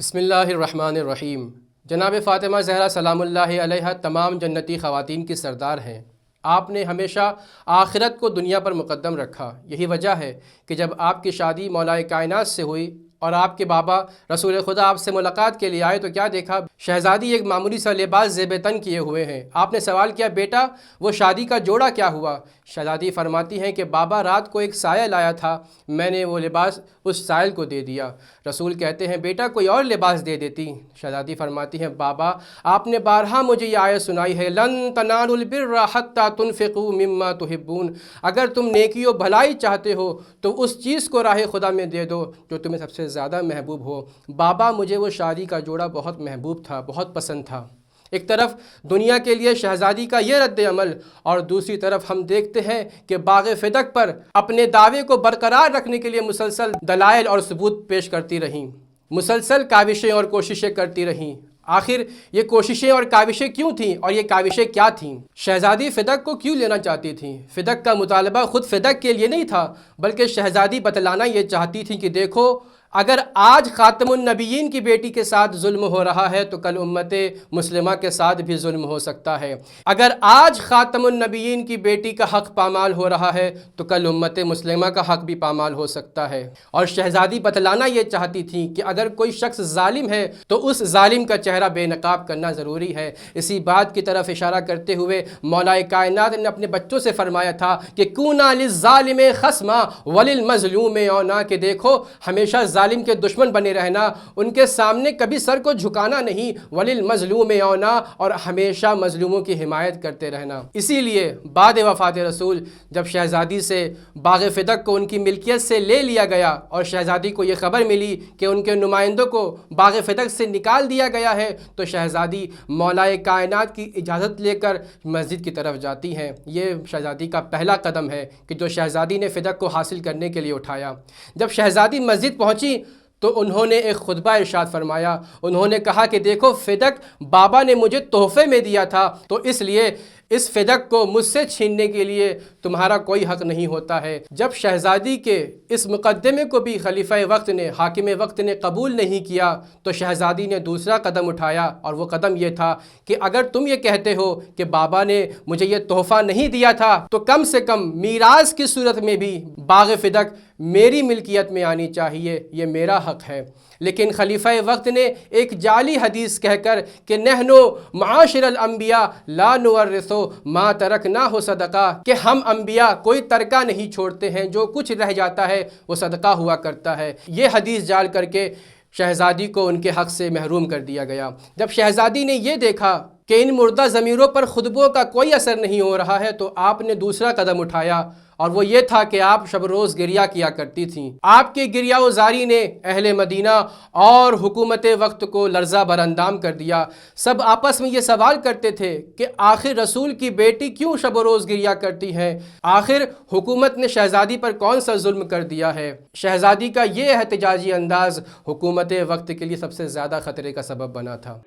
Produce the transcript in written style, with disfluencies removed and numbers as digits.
بسم اللہ الرحمن الرحیم۔ جناب فاطمہ زہرا سلام اللہ علیہا تمام جنتی خواتین کی سردار ہیں۔ آپ نے ہمیشہ آخرت کو دنیا پر مقدم رکھا۔ یہی وجہ ہے کہ جب آپ کی شادی مولا کائنات سے ہوئی اور آپ کے بابا رسول خدا آپ سے ملاقات کے لیے آئے تو کیا دیکھا؟ شہزادی ایک معمولی سا لباس زیب تن کیے ہوئے ہیں۔ آپ نے سوال کیا، بیٹا وہ شادی کا جوڑا کیا ہوا؟ شہزادی فرماتی ہیں کہ بابا رات کو ایک سایہ لایا تھا، میں نے وہ لباس اس سائل کو دے دیا۔ رسول کہتے ہیں بیٹا کوئی اور لباس دے دیتی۔ شہزادی فرماتی ہیں بابا آپ نے بارہا مجھے یہ آیت سنائی ہے، لن تنالوا البر حتی تنفقوا مما تحبون، اگر تم نیکی و بھلائی چاہتے ہو تو اس چیز کو راہ خدا میں دے دو جو تمہیں سب سے زیادہ محبوب ہو۔ بابا مجھے وہ شادی کا جوڑا بہت محبوب تھا، بہت پسند تھا۔ ایک طرف دنیا کے لیے شہزادی کا یہ رد عمل اور دوسری طرف ہم دیکھتے ہیں کہ باغ فدق پر اپنے دعوے کو برقرار رکھنے کے لیے مسلسل دلائل اور ثبوت پیش کرتی رہیں، مسلسل کاوشیں اور کوششیں کرتی رہیں۔ آخر یہ کوششیں اور کاوشیں کیوں تھیں اور یہ کاوشیں کیا تھیں؟ شہزادی فدق کو کیوں لینا چاہتی تھیں؟ فدق کا مطالبہ خود فدق کے لیے نہیں تھا، بلکہ شہزادی بتلانا یہ چاہتی تھیں کہ دیکھو اگر آج خاتم النبیین کی بیٹی کے ساتھ ظلم ہو رہا ہے تو کل امت مسلمہ کے ساتھ بھی ظلم ہو سکتا ہے۔ اگر آج خاتم النبیین کی بیٹی کا حق پامال ہو رہا ہے تو کل امت مسلمہ کا حق بھی پامال ہو سکتا ہے۔ اور شہزادی بتلانا یہ چاہتی تھیں کہ اگر کوئی شخص ظالم ہے تو اس ظالم کا چہرہ بے نقاب کرنا ضروری ہے۔ اسی بات کی طرف اشارہ کرتے ہوئے مولا کائنات نے اپنے بچوں سے فرمایا تھا کہ کونا للظالم خصما وللمظلوم اونا، کہ دیکھو ہمیشہ ظالم کے دشمن بنے رہنا، ان کے سامنے کبھی سر کو جھکانا نہیں، وللمظلوم اونا، اور ہمیشہ مظلوموں کی حمایت کرتے رہنا۔ اسی لیے بعد وفات رسول جب شہزادی سے باغ فدق کو ان کی ملکیت سے لے لیا گیا اور شہزادی کو یہ خبر ملی کہ ان کے نمائندوں کو باغ فدق سے نکال دیا گیا ہے تو شہزادی مولا کائنات کی اجازت لے کر مسجد کی طرف جاتی ہیں۔ یہ شہزادی کا پہلا قدم ہے کہ جو شہزادی نے فدق کو حاصل کرنے کے لیے اٹھایا۔ جب شہزادی مسجد پہنچی تو انہوں نے ایک خطبہ ارشاد فرمایا۔ انہوں نے کہا کہ دیکھو فدق بابا نے مجھے تحفے میں دیا تھا، تو اس لیے اس فدق کو مجھ سے چھیننے کے لیے تمہارا کوئی حق نہیں ہوتا ہے۔ جب شہزادی کے اس مقدمے کو بھی خلیفہ وقت نے، حاکم وقت نے قبول نہیں کیا تو شہزادی نے دوسرا قدم اٹھایا، اور وہ قدم یہ تھا کہ اگر تم یہ کہتے ہو کہ بابا نے مجھے یہ تحفہ نہیں دیا تھا تو کم سے کم میراث کی صورت میں بھی باغ فدق میری ملکیت میں آنی چاہیے، یہ میرا حق ہے۔ لیکن خلیفہ وقت نے ایک جعلی حدیث کہہ کر کہ نحنو معاشر الانبیاء لا نورث ما ترکناہ صدقہ، کہ ہم انبیاء کوئی ترکہ نہیں چھوڑتے ہیں، جو کچھ رہ جاتا ہے وہ صدقہ ہوا کرتا ہے، یہ حدیث جعل کر کے شہزادی کو ان کے حق سے محروم کر دیا گیا۔ جب شہزادی نے یہ دیکھا کہ ان مردہ ضمیروں پر خطبوں کا کوئی اثر نہیں ہو رہا ہے تو آپ نے دوسرا قدم اٹھایا، اور وہ یہ تھا کہ آپ شب روز گریہ کیا کرتی تھیں۔ آپ کی گریہ و زاری نے اہل مدینہ اور حکومت وقت کو لرزہ بر اندام کر دیا۔ سب آپس میں یہ سوال کرتے تھے کہ آخر رسول کی بیٹی کیوں شب و روز گریہ کرتی ہے؟ آخر حکومت نے شہزادی پر کون سا ظلم کر دیا ہے؟ شہزادی کا یہ احتجاجی انداز حکومت وقت کے لیے سب سے زیادہ خطرے کا سبب بنا تھا۔